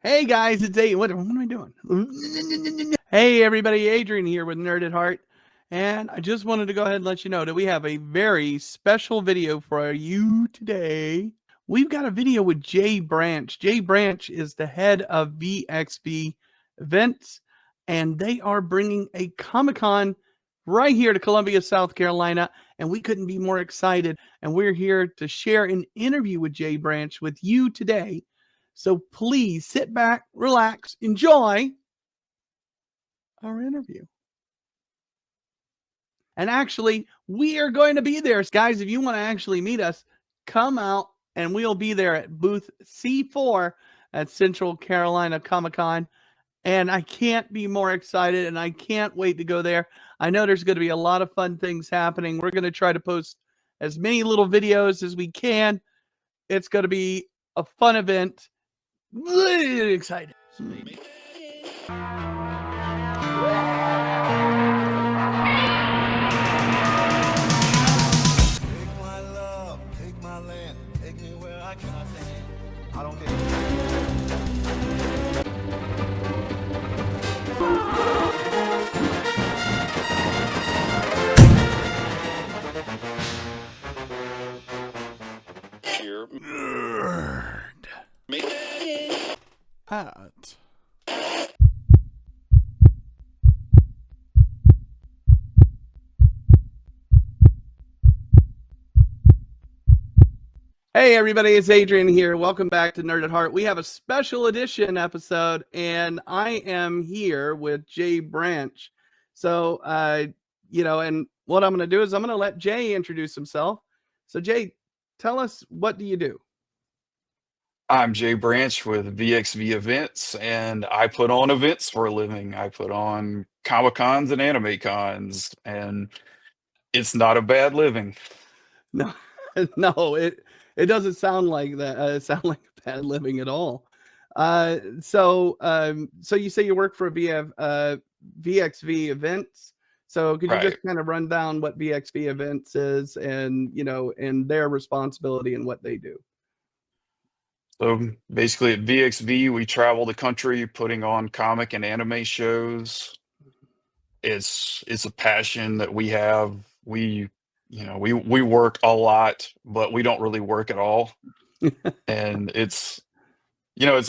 Hey guys, it's Adrian. What am I doing? Hey everybody, Adrian here with Nerd at Heart. And I just wanted to go ahead and let you know that we have a very special video for you today. We've got a video with Jay Branch. Jay Branch is the head of VXV Events, and they are bringing a Comic-Con right here to Columbia, South Carolina, and we couldn't be more excited. And we're here to share an interview with Jay Branch with you today. So please sit back, relax, enjoy our interview. And actually, we are going to be there. Guys, if you want to actually meet us, come out and we'll be there at booth C4 at Central Carolina Comic-Con. And I can't be more excited, and I can't wait to go there. I know there's going to be a lot of fun things happening. We're going to try to post as many little videos as we can. It's going to be a fun event. Really excited. I don't care. Nerd. Hat. Hey everybody, it's Adrian here. Welcome back to Nerd at Heart. We have a special edition episode, and I am here with Jay Branch. So, and what I'm going to do is I'm going to let Jay introduce himself. So, Jay, tell us, what do you do? I'm Jay Branch with VXV Events, and I put on events for a living. I put on Comic Cons and Anime Cons, and it's not a bad living. No, no, it doesn't sound like that. It sounds like a bad living at all. So you say you work for VXV Events. So could you Right. just kind of run down what VXV Events is, and and their responsibility and what they do? So basically, at VXV, we travel the country putting on comic and anime shows. It's a passion that we have. We work a lot, but we don't really work at all. And it's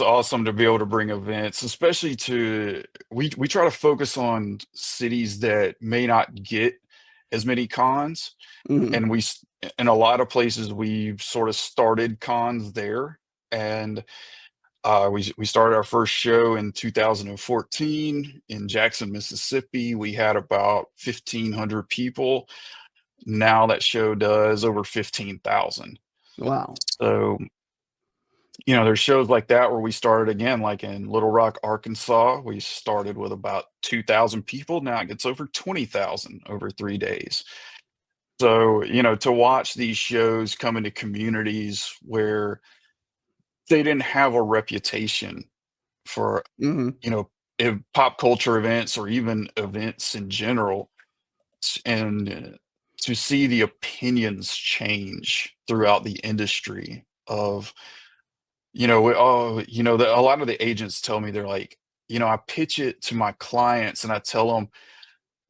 awesome to be able to bring events, especially we try to focus on cities that may not get as many cons. Mhm. And in a lot of places, we've sort of started cons there. And we started our first show in 2014 in Jackson, Mississippi. We had about 1,500 people. Now that show does over 15,000. Wow. So, there's shows like that where we started again, like in Little Rock, Arkansas. We started with about 2,000 people. Now it gets over 20,000 over 3 days. So, to watch these shows come into communities where they didn't have a reputation for, Mhm. pop culture events or even events in general, and to see the opinions change throughout the industry of, a lot of the agents tell me, they're like, I pitch it to my clients and I tell them,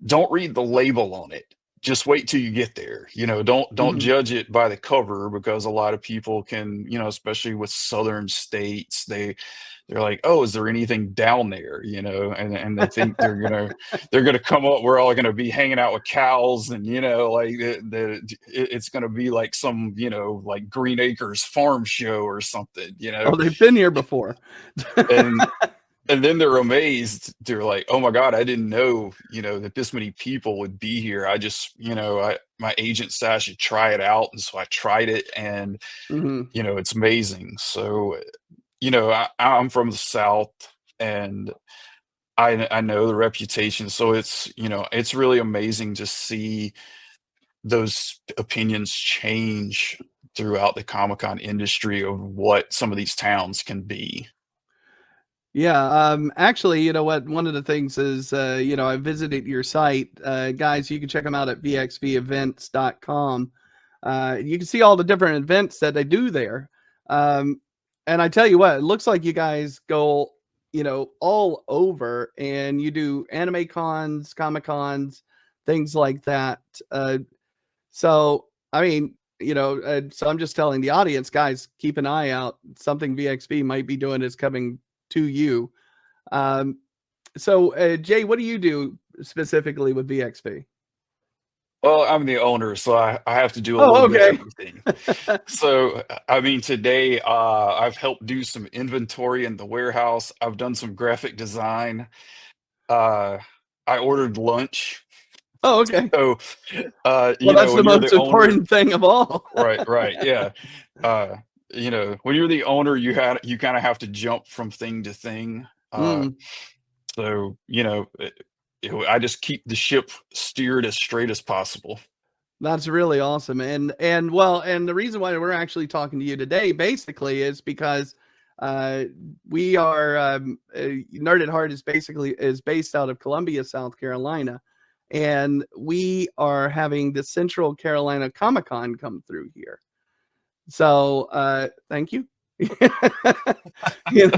don't read the label on it. Just wait till you get there. Don't Mhm. judge it by the cover, because a lot of people can, especially with southern states, they're like, oh, is there anything down there? And they think they're gonna come up. We're all gonna be hanging out with cows, and like it's gonna be like some like Green Acres farm show or something. Oh, they've been here before. And and then they're amazed. They're like, oh my God, I didn't know, that this many people would be here. I just, my agent said I should try it out. And so I tried it, and, Mhm. it's amazing. So, I'm from the South, and I know the reputation. So it's really amazing to see those opinions change throughout the Comic-Con industry of what some of these towns can be. Yeah, actually, you know what? One of the things is, I visited your site. Guys, you can check them out at vxvevents.com. You can see all the different events that they do there. And I tell you what, it looks like you guys go, all over, and you do anime cons, comic cons, things like that. So I mean, so I'm just telling the audience, guys, keep an eye out. Something VXV might be doing is coming to you. Um, so Jay, what do you do specifically with VXV? Well, I'm the owner, so I have to do a Oh, little bit of okay. everything. So, I mean, today I've helped do some inventory in the warehouse. I've done some graphic design. Uh, I ordered lunch. Oh, okay. So, Well, that's the when you're most the owner, important thing of all. right, yeah. Uh, when you're the owner, you kind of have to jump from thing to thing. Mm. So, I just keep the ship steered as straight as possible. That's really awesome. And the reason why we're actually talking to you today basically is because uh we are Nerd at Heart is based out of Columbia, South Carolina, and we are having the Central Carolina Comic Con come through here. So thank you. you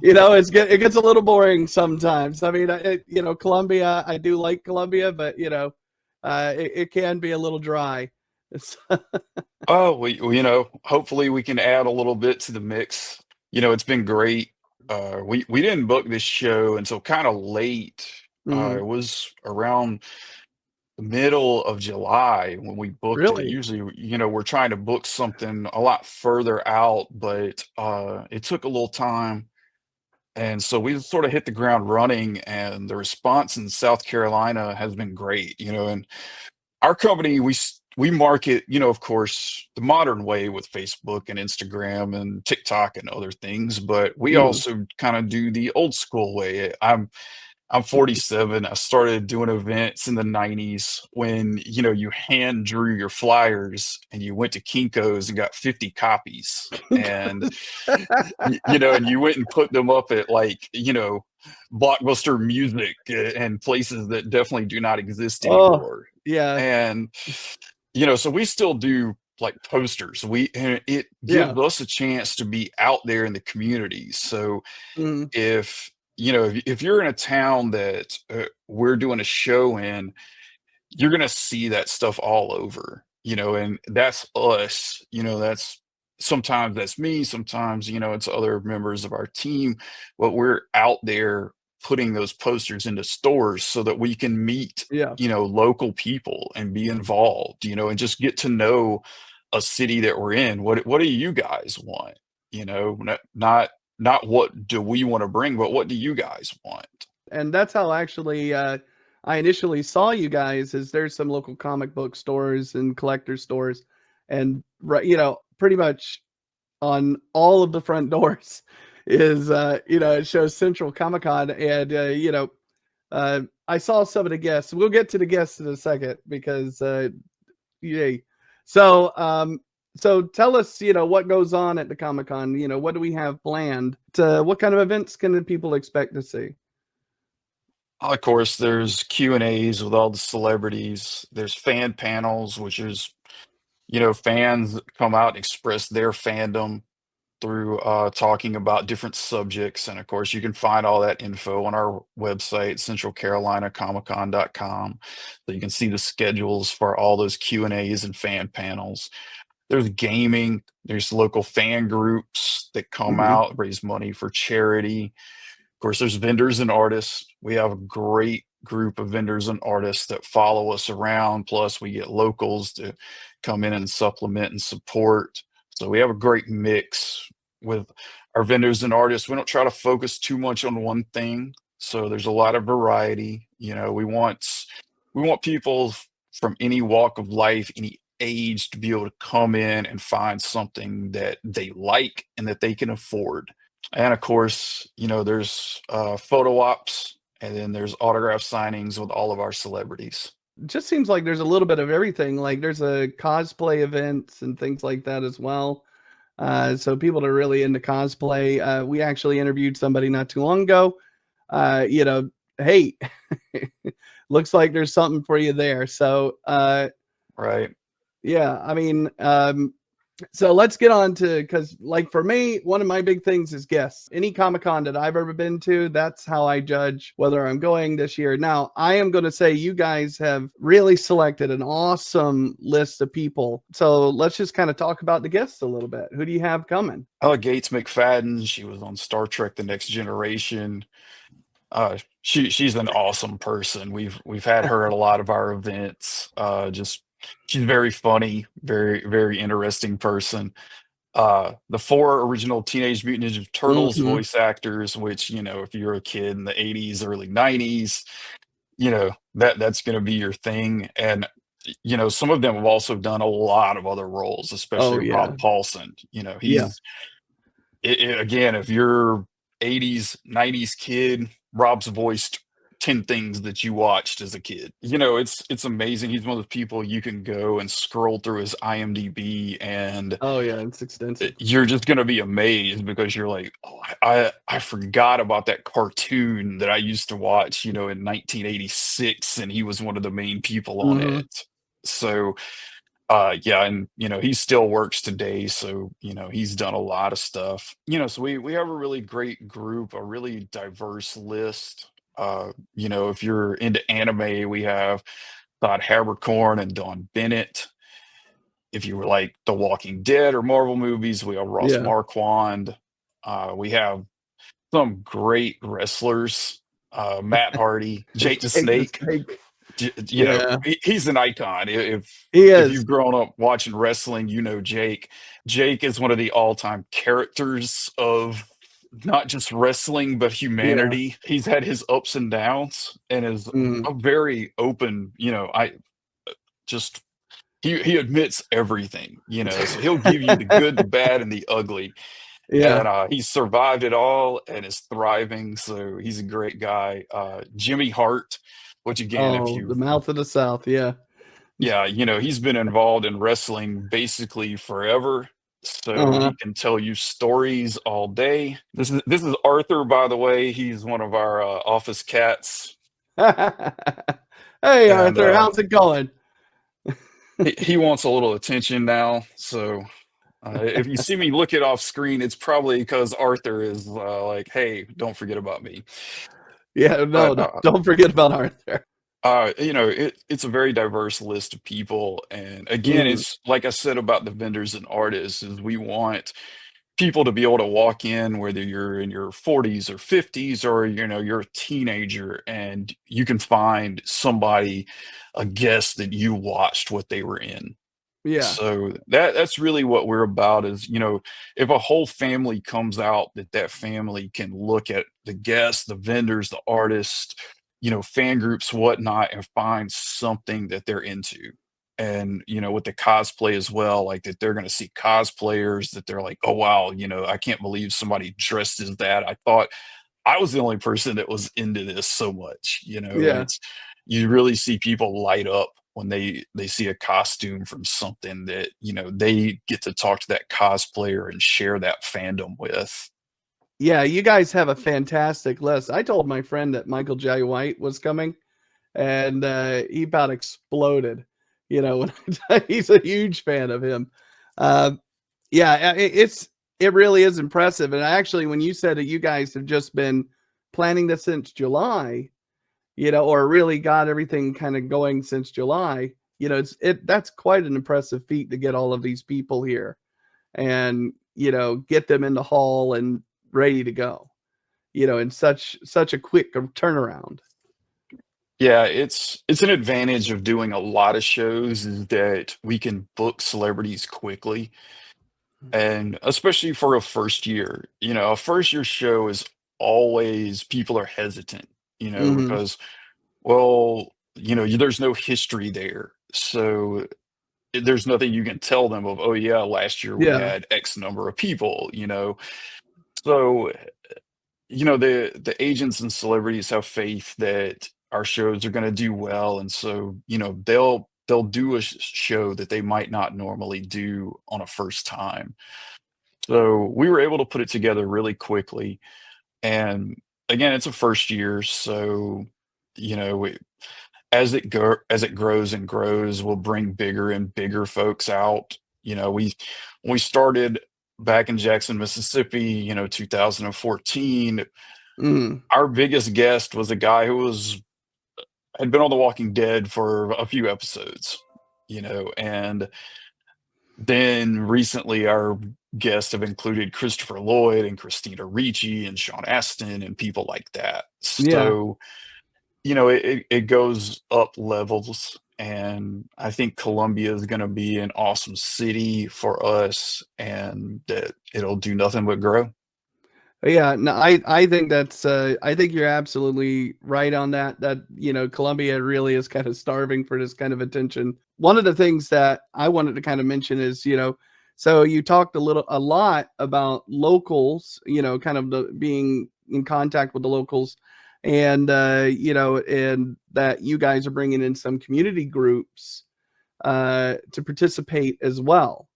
it gets a little boring sometimes. I mean, Columbia, I do like Columbia, but it can be a little dry. Oh, hopefully we can add a little bit to the mix. It's been great. We didn't book this show until kind of late. Mhm. It was around the middle of July when we booked it. Really? Usually, we're trying to book something a lot further out, but it took a little time. And so we sort of hit the ground running, and the response in South Carolina has been great, and our company, we market, of course, the modern way with Facebook and Instagram and TikTok and other things, but we Mhm. also kind of do the old school way. I'm 47. I started doing events in the 90s when, you hand drew your flyers and you went to Kinko's and got 50 copies. And and you went and put them up at, like, Blockbuster Music, and places that definitely do not exist Oh, anymore. yeah. And so we still do like posters. And it Yeah. gives us a chance to be out there in the community. So Mhm. if you're in a town that we're doing a show in, you're gonna see that stuff all over, and that's us. That's sometimes that's me, sometimes, it's other members of our team, but we're out there putting those posters into stores so that we can meet, Yeah. local people and be involved, and just get to know a city that we're in. What do you guys want? Not what do we want to bring, but what do you guys want? And that's how actually I initially saw you guys. Is there's some local comic book stores and collector stores, and right, pretty much on all of the front doors is it shows Central Comic Con, and I saw some of the guests. We'll get to the guests in a second because yay. So so tell us, what goes on at the Comic Con. What do we have planned? What kind of events can the people expect to see? Of course, there's Q&As with all the celebrities. There's fan panels, which is, fans that come out and express their fandom through talking about different subjects. And of course, you can find all that info on our website, centralcarolinacomiccon.com. So you can see the schedules for all those Q&As and fan panels. There's gaming. There's local fan groups that come Mhm. out, raise money for charity. Of course, there's vendors and artists. We have a great group of vendors and artists that follow us around. Plus, we get locals to come in and supplement and support. So we have a great mix with our vendors and artists. We don't try to focus too much on one thing. So there's a lot of variety. We want people from any walk of life, any age, to be able to come in and find something that they like and that they can afford. And of course, there's photo ops, and then there's autograph signings with all of our celebrities. Just seems like there's a little bit of everything. Like there's a cosplay events and things like that as well. So people that are really into cosplay. We actually interviewed somebody not too long ago. Hey, looks like there's something for you there. So Right. yeah, I mean, So let's get on to, because like for me, one of my big things is guests. Any Comic Con that I've ever been to, that's how I judge whether I'm going this year. Now, I am going to say you guys have really selected an awesome list of people. So let's just kind of talk about the guests a little bit. Who do you have coming? Gates McFadden, she was on Star Trek: The Next Generation. She's an awesome person. We've had her at a lot of our events. Just she's very funny, very interesting person. The four original Teenage Mutant Ninja Turtles Mm-hmm. voice actors, which, if you're a kid in the 80s, early 90s, that's going to be your thing. And some of them have also done a lot of other roles, Oh especially yeah, Rob Paulson. yeah. Again, if you're 80s, 90s kid, Rob's voiced 10 things that you watched as a kid. It's amazing. He's one of the people you can go and scroll through his IMDb, and Oh yeah, it's extensive. you're just going to be amazed because you're like, oh, I forgot about that cartoon that I used to watch, in 1986, and he was one of the main people on Mm-hmm. it. So yeah, and he still works today, so he's done a lot of stuff. So we have a really great group, a really diverse list. If you're into anime, we have Todd Haberkorn and Dawn Bennett. If you were like The Walking Dead or Marvel movies, we have Ross Yeah. Marquand. We have some great wrestlers, Matt Hardy, Jake the Jake the Snake. Snake. Yeah, He's an icon. he If is. you've grown up watching wrestling, Jake. Jake is one of the all-time characters of not just wrestling but Yeah. humanity. He's had his ups and downs and is Mm. a very open, I just he admits everything, so he'll give you the good, the bad, and the ugly. Yeah. And he's survived it all and is thriving, so he's a great guy. Jimmy Hart, which again, if Oh, the you mouth of the South. Yeah. yeah, he's been involved in wrestling basically forever, so Uh he can tell you stories all day. This is Arthur, by the way. He's one of our office cats, huh. Hey, and Arthur, how's it going? he wants a little attention now. So if you see me look it off screen, it's probably because Arthur is like, "Hey, don't forget about me." Yeah, no, But no, don't forget about Arthur. it's a very diverse list of people, and again, Mm, it's like I said about the vendors and artists, is we want people to be able to walk in, whether you're in your 40s or 50s, or you're a teenager, and you can find somebody, a guest that you watched what they were in. yeah. So that's really what we're about, is if a whole family comes out, that family can look at the guests, the vendors, the artists, fan groups, whatnot, and find something that they're into. And with the cosplay as well, like that they're going to see cosplayers that they're like, oh wow, I can't believe somebody dressed as that. I thought I was the only person that was into this so much, and Yeah. it's you really see people light up when they see a costume from something that, they get to talk to that cosplayer and share that fandom with. Yeah, you guys have a fantastic list. I told my friend that Michael J. White was coming, and he about exploded. When he's a huge fan of him. Uh, yeah, it really is impressive. And actually, when you said that you guys have just been planning this since July, or really got everything kind of going since July, that's quite an impressive feat to get all of these people here and get them in the hall and ready to go. In such a quick turnaround. Yeah, it's an advantage of doing a lot of shows, is that we can book celebrities quickly, and especially for a first year. A first year show is always, people are hesitant, Mm-hmm. because, well, there's no history there. So there's nothing you can tell them of, oh yeah, last year we Yeah. had X number of people. So the agents and celebrities have faith that our shows are going to do well, and so they'll do a show that they might not normally do on a first time. So we were able to put it together really quickly, and again, it's a first year, so we, as it grows and grows, we'll bring bigger and bigger folks out. You know, when we started back in Jackson, Mississippi, 2014, Mm. our biggest guest was a guy who had been on The Walking Dead for a few episodes, and then recently our guests have included Christopher Lloyd and Christina Ricci and Sean Astin and people like that. Yeah. So, it goes up levels, and I think Columbia is gonna be an awesome city for us, and that it'll do nothing but grow. Yeah, no, I think that's I think you're absolutely right on that. That Columbia really is kind of starving for this kind of attention. One of the things that I wanted to kind of mention is so you talked a lot about locals, kind of being in contact with the locals, and and that you guys are bringing in some community groups to participate as well,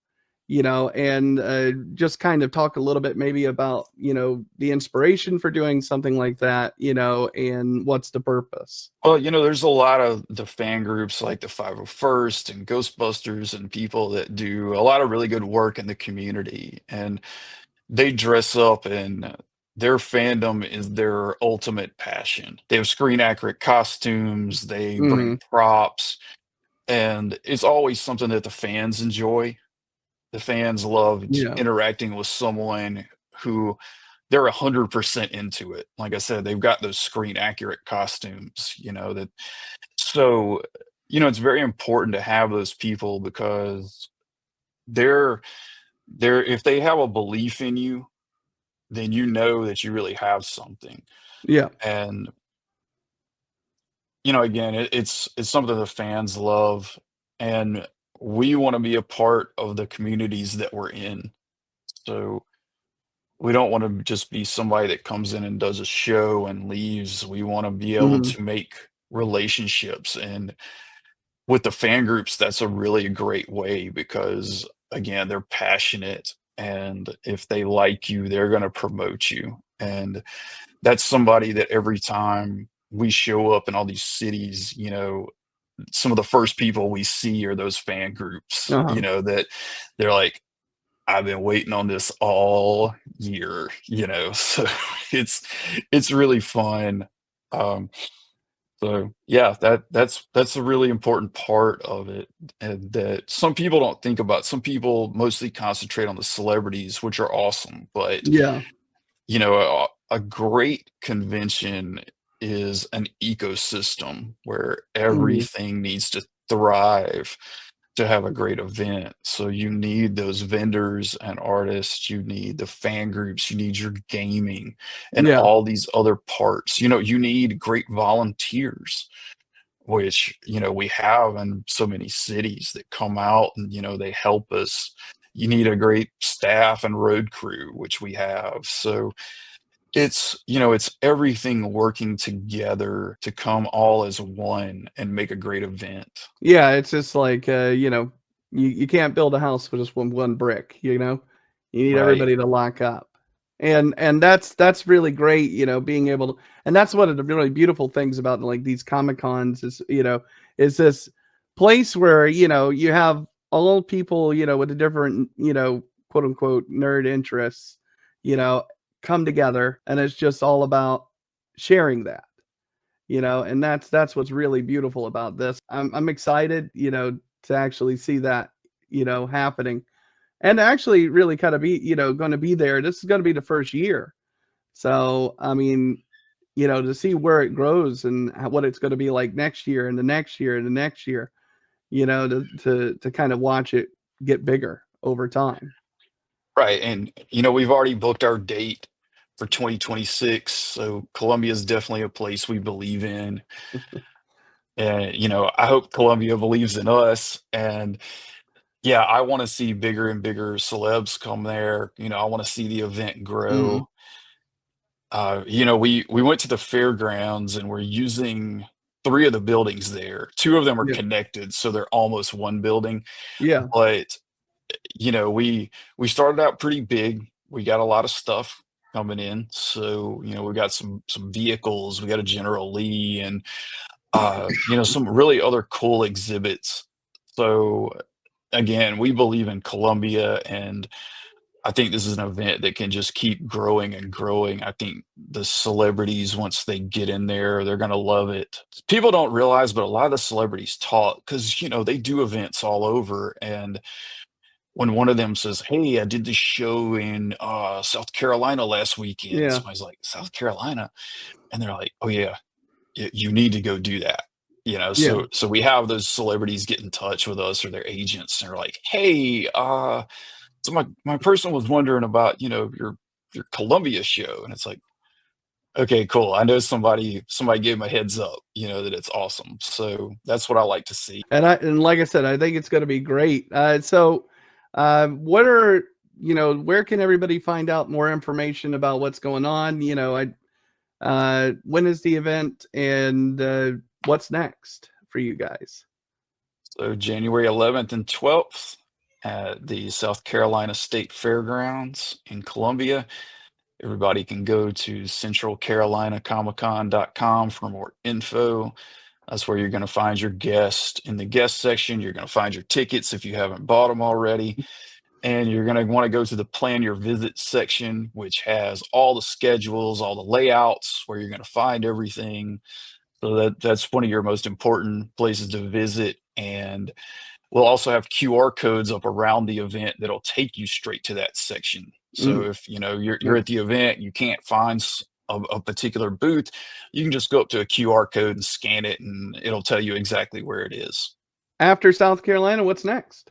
and just kind of talk a little bit maybe about, the inspiration for doing something like that, and what's the purpose. Well, there's a lot of the fan groups like the 501st and Ghostbusters and people that do a lot of really good work in the community, and they dress up and their fandom is their ultimate passion. They have screen accurate costumes, they bring Hmm. props, and it's always something that the fans enjoy. The fans love Yeah. interacting with someone who they're 100% into it. Like I said, they've got those screen accurate costumes, that so, it's very important to have those people because they're if they have a belief in you, then you know that you really have something. Yeah. And, again, it's something the fans love, and we wanna be a part of the communities that we're in. So, we don't wanna just be somebody that comes in and does a show and leaves. We wanna be able Hmm. to make relationships, and with the fan groups, that's a really great way because, again, they're passionate, and if they like you, they're gonna promote you, and that's somebody that every time we show up in all these cities, some of the first people we see are those fan groups, Uh-huh. that they're like, "I've been waiting on this all year," so it's really fun. Um, so yeah, that's a really important part of it, and that some people don't think about. Some people mostly concentrate on the celebrities, which are awesome, but Yeah. a great convention is an ecosystem where Hmm. everything needs to thrive to have a great event. So you need those vendors and artists, you need the fan groups, you need your gaming and Yeah. all these other parts. You need great volunteers, which, we have in so many cities that come out and, they help us. You need a great staff and road crew, which we have. So it's everything working together to come all as one and make a great event. Yeah, it's just like you can't build a house with just one brick, You need Right. everybody to lock up. And that's really great, being able to, and that's one of the really beautiful things about like these Comic Cons is, is this place where, you have all people, with the different, quote unquote nerd interests, you know, come together, and it's just all about sharing that, and that's what's really beautiful about this. I'm excited, to actually see that, happening, and actually really kind of be, going to be there. This is going to be the first year, so I mean, to see where it grows and what it's going to be like next year and the next year and the next year, to kind of watch it get bigger over time. Right, and, we've already booked our date for 2026, so Columbia is definitely a place we believe in, and, I hope Columbia believes in us, and, yeah, I wanna see bigger and bigger celebs come there, I wanna see the event Mhm. grow. We went to the fairgrounds, and we're using 3 of the buildings there. 2 of them are Yeah. connected, so they're almost 1 building, Yeah. but we started out pretty big. We got a lot of stuff coming in. So, we got some vehicles, we got a General Lee and some really other cool exhibits. So, again, we believe in Columbia, and I think this is an event that can just keep growing and growing. I think the celebrities, once they get in there, they're going to love it. People don't realize, but a lot of the celebrities talk because, they do events all over. And when one of them says, "Hey, I did this show in South Carolina last weekend," Yeah. somebody's like, "South Carolina?" And they're like, "Oh, yeah, you need to go do that." Yeah. So we have those celebrities get in touch with us or their agents, and they're like, "Hey, so my person was wondering about, your Columbia show." And it's like, okay, cool. I know somebody gave 'em a heads up, that it's awesome. So that's what I like to see. And like I said, I think it's going to be great. What are where can everybody find out more information about what's going on? When is the event, and what's next for you guys? So January 11th and 12th at the South Carolina State Fairgrounds in Columbia. Everybody can go to centralcarolinacomiccon.com for more info. That's where you're going to find your guest. In the guest section, you're going to find your tickets if you haven't bought them already. And you're going to want to go to the plan your visit section, which has all the schedules, all the layouts, where you're going to find everything. So that's one of your most important places to visit. And we'll also have QR codes up around the event that'll take you straight to that section. So Mm, if you're yeah. at the event, you can't find a particular booth, you can just go up to a QR code and scan it, and it'll tell you exactly where it is. After South Carolina, what's next?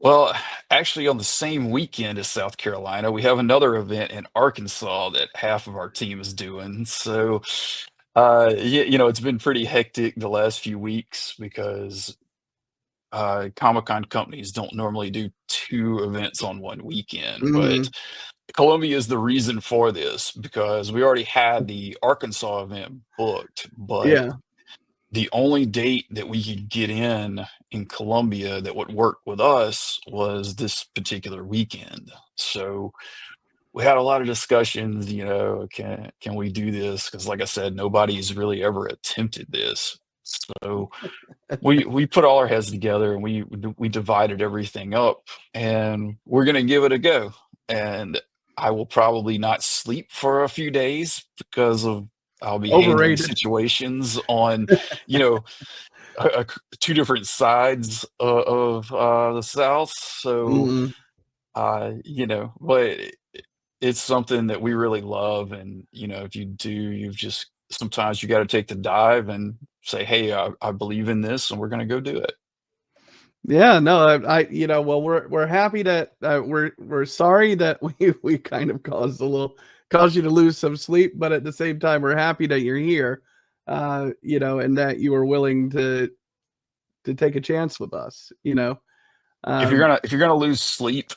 Well, actually, on the same weekend as South Carolina, we have another event in Arkansas that half of our team is doing. So, it's been pretty hectic the last few weeks because Comic-Con companies don't normally do two events on one weekend. But Hmm. Columbia is the reason for this because we already had the Arkansas event booked, but Yeah. the only date that we could get in Columbia that would work with us was this particular weekend. So we had a lot of discussions, can we do this? Because like I said, nobody's really ever attempted this. So we put all our heads together and we divided everything up, and we're gonna give it a go. And I will probably not sleep for a few days because of I'll be handling Overrated. situations on, you know, two different sides of the South. So, Mm. but it's something that we really love. And, if you do, you've just sometimes you got to take the dive and say, "Hey, I believe in this and we're going to go do it." Yeah, no, well, we're happy that we're sorry that we kind of caused you to lose some sleep, but at the same time, we're happy that you're here, and that you were willing to take a chance with us. If you're Um, gonna if you're gonna lose sleep,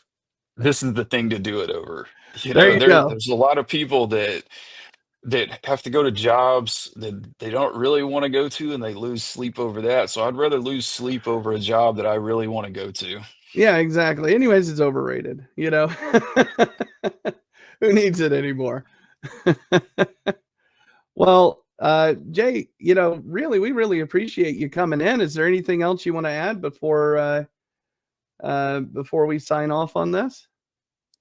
this is the thing to do it over. there you go. There's a lot of people that have to go to jobs that they don't really want to go to, and they lose sleep over that. So I'd rather lose sleep over a job that I really want to go to. Yeah, exactly. Anyways, it's overrated. Who needs it anymore? Well, Jay, really, we really appreciate you coming in. Is there anything else you want to add before we sign off on this?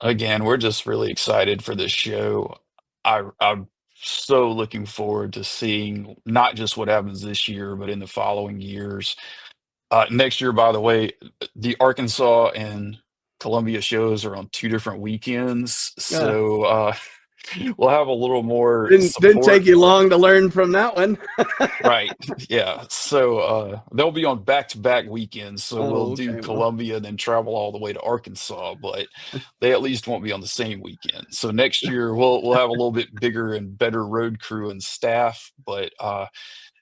Again, we're just really excited for this show. I'm so looking forward to seeing not just what happens this year, but in the following years. Next year, by the way, the Arkansas and Columbia shows are on two different weekends, Uh, so we'll have a little more didn't support. take you long to learn from that one. Right. Yeah. So they'll be on back-to-back weekends. So we'll Oh, do okay. Well, Columbia, then travel all the way to Arkansas, but they at least won't be on the same weekend. So next year we'll have a little bit bigger and better road crew and staff, but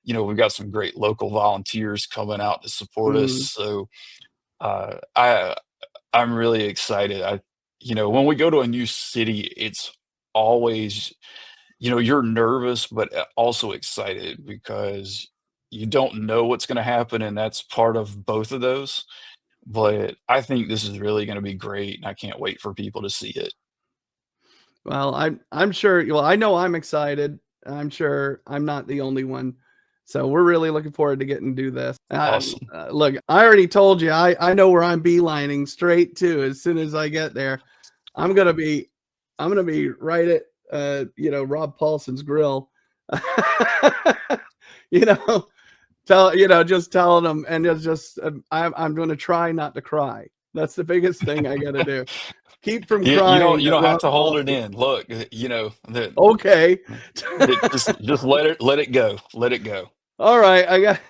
we've got some great local volunteers coming out to support us. mm, So I'm really excited. When we go to a new city, it's always you're nervous, but also excited because you don't know what's going to happen. And that's part of both of those. But I think this is really going to be great. And I can't wait for people to see it. well, I'm sure. Well, I know I'm excited. I'm sure I'm not the only one. So we're really looking forward to getting to do this. Awesome. Look, I already told you, I know where I'm beelining straight to as soon as I get there. I'm gonna be right at Rob Paulson's grill. Just telling them, and I'm going to try not to cry. That's the biggest thing I got to do. Keep from crying. You don't have to hold it Paulson. in. Look, that Okay. just let it go. Let it go. All right. I got.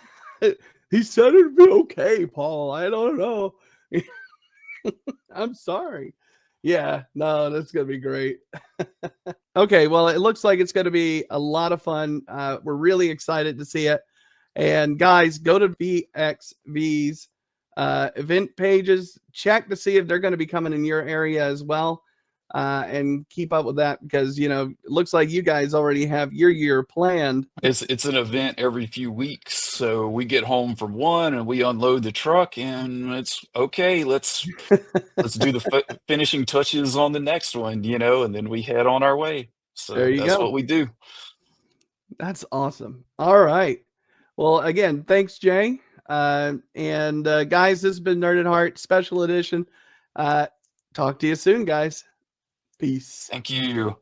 He said it'd be okay, Paul. I don't know. I'm sorry. Yeah, no, that's gonna be great. Okay, well, it looks like it's gonna be a lot of fun. We're really excited to see it. And guys, go to VXV's event pages, check to see if they're going to be coming in your area as well, and keep up with that, because it looks like you guys already have your year planned. It's an event every few weeks, so we get home from one and we unload the truck, and it's okay. Let's do the finishing touches on the next one, and then we head on our way. So There you that's go. what we do. That's awesome. All right. Well, again, thanks, Jay. And guys, this has been Nerd at Heart Special Edition. Talk to you soon, guys. Peace. Thank you.